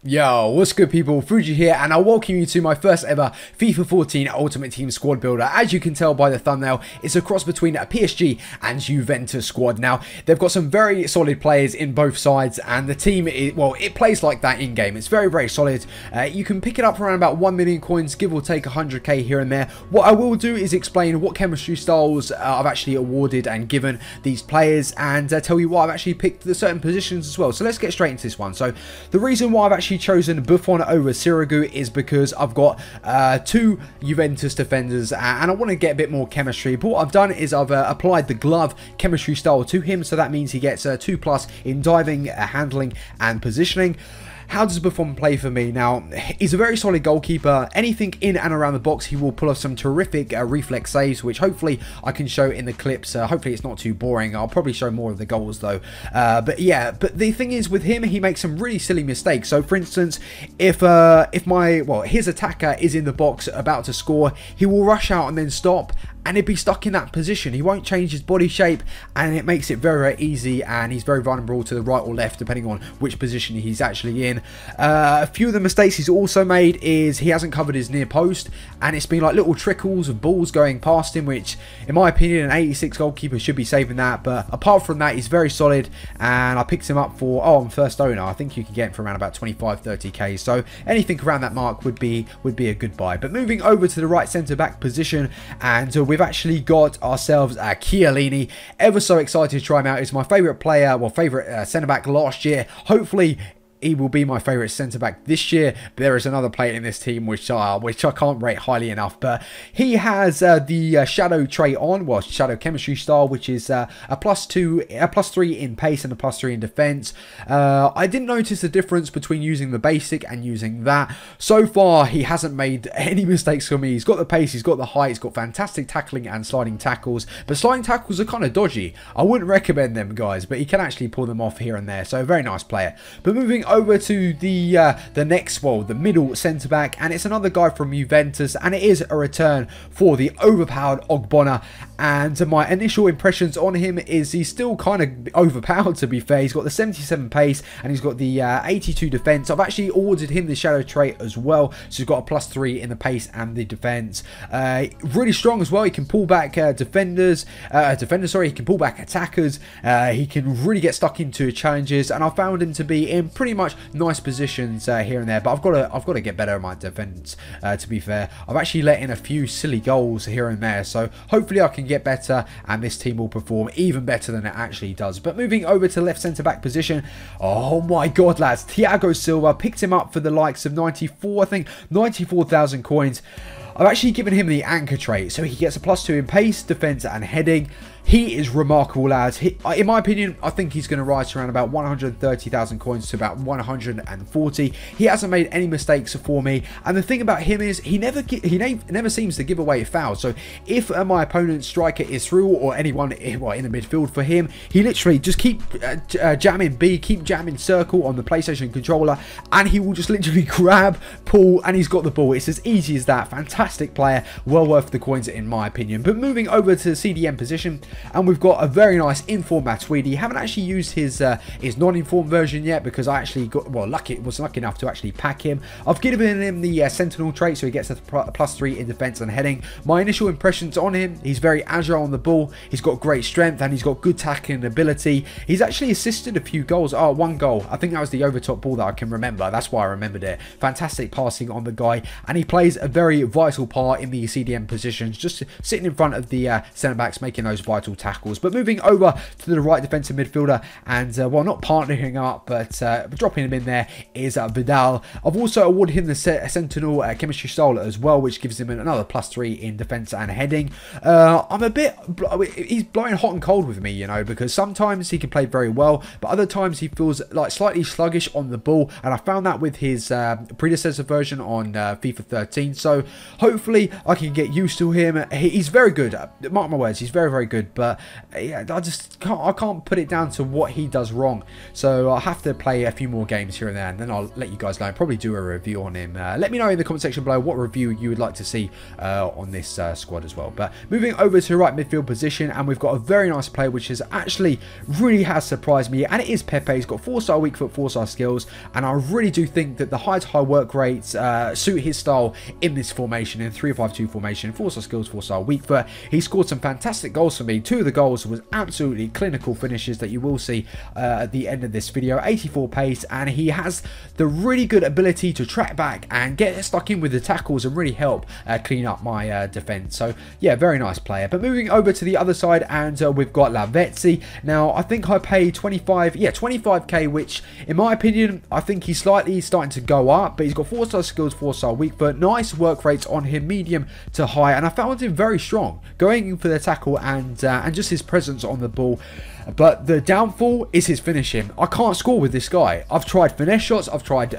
Yo, what's good people, Fuji here, and I'll welcome you to my first ever FIFA 14 Ultimate Team Squad Builder. As you can tell by the thumbnail, it's a cross between a PSG and Juventus squad. Now, they've got some very solid players in both sides, and the team, it plays like that in-game. It's very, very solid. You can pick it up for around about 1 million coins, give or take 100k here and there. What I will do is explain what chemistry styles I've actually awarded and given these players, and tell you why I've actually picked the certain positions as well. So let's get straight into this one. So the reason why I've actually chosen Buffon over Sirigu is because I've got two Juventus defenders and I want to get a bit more chemistry. But what I've done is I've applied the glove chemistry style to him, so that means he gets 2+ in diving, handling and positioning. How does Buffon play for me? Now, he's a very solid goalkeeper. Anything in and around the box, he will pull off some terrific reflex saves, which hopefully I can show in the clips. Hopefully it's not too boring. I'll probably show more of the goals though. But yeah, but the thing is with him, he makes some really silly mistakes. So for instance, if his attacker is in the box about to score, he will rush out and then stop, and he'd be stuck in that position. He won't change his body shape, and it makes it very, very easy, and he's very vulnerable to the right or left depending on which position he's actually in. A few of the mistakes he's also made is he hasn't covered his near post, and it's been like little trickles of balls going past him, which in my opinion an 86 goalkeeper should be saving that. But apart from that, he's very solid, and I picked him up for, I'm first owner, I think you can get him for around about 25-30k, so anything around that mark would be a good buy. But moving over to the right centre back position, and we've actually got ourselves Chiellini. Ever so excited to try him out. He's my favourite player, well, favourite centre back last year. Hopefully he will be my favourite centre-back this year. But there is another player in this team which I can't rate highly enough. But he has the shadow trait on, well, shadow chemistry style, which is a +3 in pace and a +3 in defence. I didn't notice the difference between using the basic and using that. So far, he hasn't made any mistakes for me. He's got the pace, he's got the height, he's got fantastic tackling and sliding tackles. But sliding tackles are kind of dodgy. I wouldn't recommend them, guys, but he can actually pull them off here and there. So a very nice player. But moving over to the next, well, the middle centre back, and it's another guy from Juventus, and it is a return for the overpowered Ogbonna. And my initial impressions on him is he's still kind of overpowered, to be fair. He's got the 77 pace and he's got the 82 defence. I've actually ordered him the shadow trait as well, so he's got a +3 in the pace and the defence. Really strong as well. He can pull back he can pull back attackers. He can really get stuck into challenges, and I found him to be in pretty much nice positions here and there. But I've got to get better at my defence. To be fair, I've actually let in a few silly goals here and there, so hopefully I can get better and this team will perform even better than it actually does. But moving over to left centre back position, oh my god, lads, Thiago Silva, picked him up for the likes of 94,000 coins. I've actually given him the anchor trait, so he gets a +2 in pace, defence and heading. He is remarkable, lads. In my opinion, I think he's going to rise to around about 130,000 coins to about 140. He hasn't made any mistakes for me, and the thing about him is he never seems to give away fouls. So if my opponent's striker is through, or anyone in the midfield for him, he literally just keep jamming B, keep jamming circle on the PlayStation controller, and he will just literally grab, pull, and he's got the ball. It's as easy as that. Fantastic player, well worth the coins in my opinion. But moving over to the CDM position, and we've got a very nice informed Matuidi. Haven't actually used his non-informed version yet because I actually was lucky enough to actually pack him. I've given him the Sentinel trait, so he gets a +3 in defense and heading. My initial impressions on him: he's very agile on the ball, he's got great strength, and he's got good tackling ability. He's actually assisted a few goals. Oh, one goal. I think that was the overtop ball that I can remember. That's why I remembered it. Fantastic passing on the guy, and he plays a very vital part in the CDM positions, just sitting in front of the centre backs, making those vital tackles. But moving over to the right defensive midfielder, and well, not partnering up, but dropping him in there, is Vidal. I've also awarded him the Sentinel chemistry style as well, which gives him another +3 in defense and heading. He's blowing hot and cold with me, you know, because sometimes he can play very well, but other times he feels like slightly sluggish on the ball, and I found that with his predecessor version on FIFA 13. So hopefully I can get used to him. He's very good. Mark my words, he's very, very good. good, but yeah, I can't put it down to what he does wrong. So I'll have to play a few more games here and there, and then I'll let you guys know and probably do a review on him. Let me know in the comment section below what review you would like to see on this squad as well. But moving over to the right midfield position, and we've got a very nice player which has actually really has surprised me, and it is Pepe. He's got 4-star weak foot, 4-star skills, and I really do think that the high work rates suit his style in this formation, in 3-5-2 formation. 4-star skills, 4-star weak foot. He scored some fantastic goals for me. 2 of the goals was absolutely clinical finishes that you will see at the end of this video. 84 pace, and he has the really good ability to track back and get stuck in with the tackles and really help clean up my defense. So yeah, very nice player. But moving over to the other side, and we've got Lavezzi. Now I think I paid 25k, which in my opinion I think he's slightly starting to go up, but he's got 4-star skills, 4-star weak foot, nice work rates on him, medium to high, and I found him very strong going in for the tackle and just his presence on the ball. But the downfall is his finishing. I can't score with this guy. I've tried finesse shots, I've tried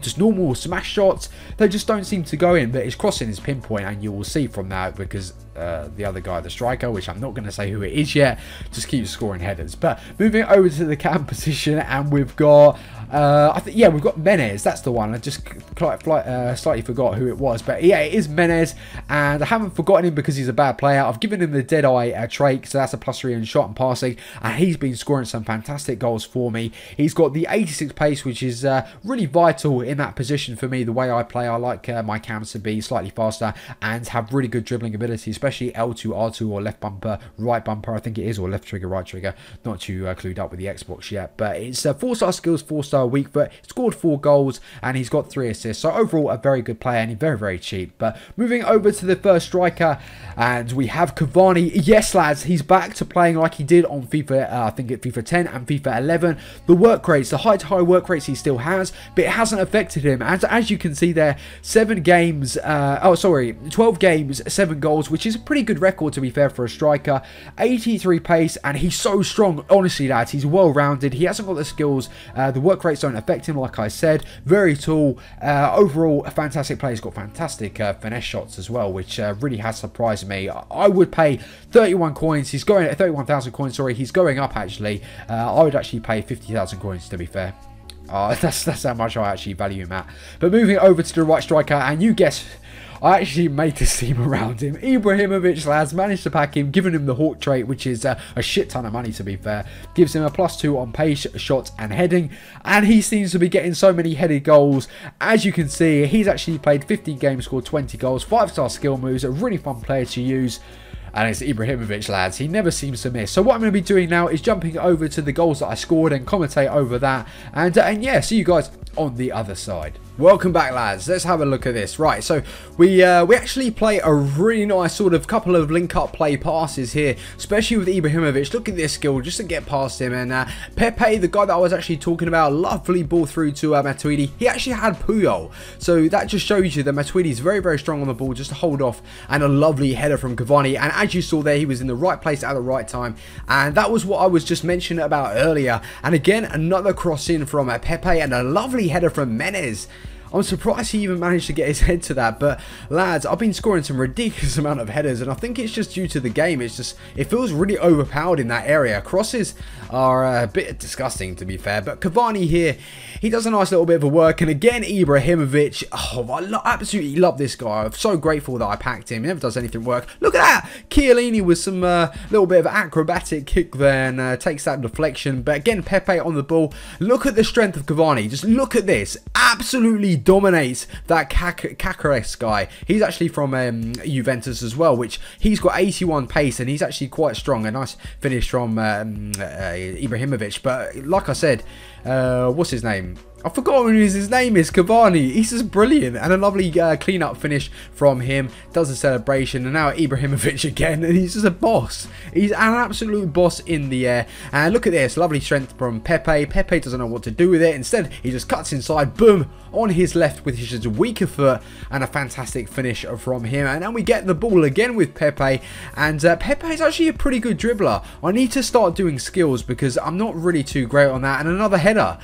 just normal smash shots. They just don't seem to go in, but his crossing is pinpoint, and you will see from that because the other guy, the striker, which I'm not going to say who it is yet, just keeps scoring headers. But moving over to the cam position, and we've got we've got Menez. That's the one. I just slightly forgot who it was, but yeah, it is Menez, and I haven't forgotten him because he's a bad player. I've given him the Deadeye trait, so that's a +3 in shot and passing, and he's been scoring some fantastic goals for me. He's got the 86 pace, which is really vital in that position for me. The way I play, I like my cams to be slightly faster and have really good dribbling ability, especially L2, R2, or left bumper, right bumper, I think it is, or left trigger, right trigger. Not too clued up with the Xbox yet, but it's 4-star skills, 4-star weak foot. He scored 4 goals, and he's got 3 assists. So overall, a very good player, and he's very, very cheap. But moving over to the first striker, and we have Cavani. Yes, lads, he's back to playing like he did on FIFA, I think at FIFA 10 and FIFA 11. The work rates, the high work rates he still has, but it hasn't affected him. As you can see there, 12 games, 7 goals, which is a pretty good record to be fair for a striker. 83 pace, and he's so strong. Honestly, lads, he's well-rounded. He hasn't got the skills. The work rates don't affect him, like I said. Very tall. Overall, a fantastic player. He's got fantastic finesse shots as well, which really has surprised me. I would pay 31 coins. He's going at 31,000 coins. Sorry, he's going up actually. I would actually pay 50,000 coins to be fair. That's how much I actually value him at. But moving over to the right striker, and you guess, I actually made this team around him. Ibrahimovic, lads, managed to pack him, giving him the Hawk trait, which is a shit ton of money to be fair. Gives him a +2 on pace, shot and heading, and he seems to be getting so many headed goals. As you can see, he's actually played 15 games, scored 20 goals, 5-star skill moves, a really fun player to use. And it's Ibrahimovic, lads. He never seems to miss. So what I'm going to be doing now is jumping over to the goals that I scored and commentate over that. And yeah, see you guys on the other side. Welcome back, lads. Let's have a look at this. Right, so we actually play a really nice sort of couple of link-up play passes here, especially with Ibrahimovic. Look at this skill just to get past him. And Pepe, the guy that I was actually talking about, lovely ball through to Matuidi. He actually had Puyol. So that just shows you that Matuidi is very, very strong on the ball just to hold off, and a lovely header from Cavani. And as you saw there, he was in the right place at the right time. And that was what I was just mentioning about earlier. And again, another cross in from Pepe, and a lovely header from Menez. I'm surprised he even managed to get his head to that, but lads, I've been scoring some ridiculous amount of headers, and I think it's just due to the game. It feels really overpowered in that area. Crosses are a bit disgusting, to be fair, but Cavani here, he does a nice little bit of a work. And again, Ibrahimovic, I absolutely love this guy. I'm so grateful that I packed him. He never does anything work. Look at that! Chiellini with some little bit of acrobatic kick there, and takes that deflection. But again, Pepe on the ball. Look at the strength of Cavani. Just look at this. Absolutely dominates that Cacares guy. He's actually from Juventus as well, which he's got 81 pace, and he's actually quite strong. A nice finish from Ibrahimovic. But like I said, what's his name? I've forgotten who his name is. Cavani. He's just brilliant, and a lovely clean-up finish from him. Does a celebration, and now Ibrahimovic again, and he's just a boss. He's an absolute boss in the air. And look at this, lovely strength from Pepe. Pepe doesn't know what to do with it. Instead, he just cuts inside, boom, on his left with his weaker foot, and a fantastic finish from him. And then we get the ball again with Pepe, and Pepe is actually a pretty good dribbler. I need to start doing skills because I'm not really too great on that. And another header.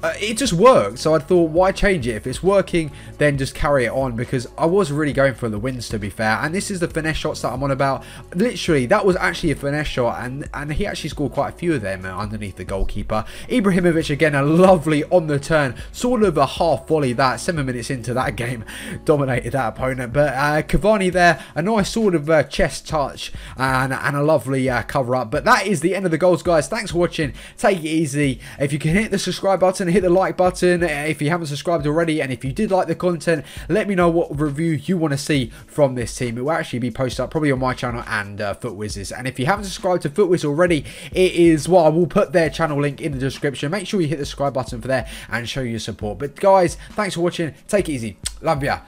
it just worked. So I thought, why change it? If it's working, then just carry it on, because I was really going for the wins, to be fair. And this is the finesse shots that I'm on about. Literally, that was actually a finesse shot, and he actually scored quite a few of them underneath the goalkeeper. Ibrahimovic, again, a lovely on the turn, sort of a half volley that 7 minutes into that game dominated that opponent. But Cavani there, a nice sort of chest touch and a lovely cover up. But that is the end of the goals, guys. Thanks for watching. Take it easy. If you can hit the subscribe button, hit the like button if you haven't subscribed already, and if you did like the content, let me know what review you want to see from this team. It will actually be posted up probably on my channel and FootWiz's. And if you haven't subscribed to FootWiz already, it is, well, I will put their channel link in the description. Make sure you hit the subscribe button for there and show your support. But guys, thanks for watching. Take it easy. Love ya.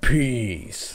Peace.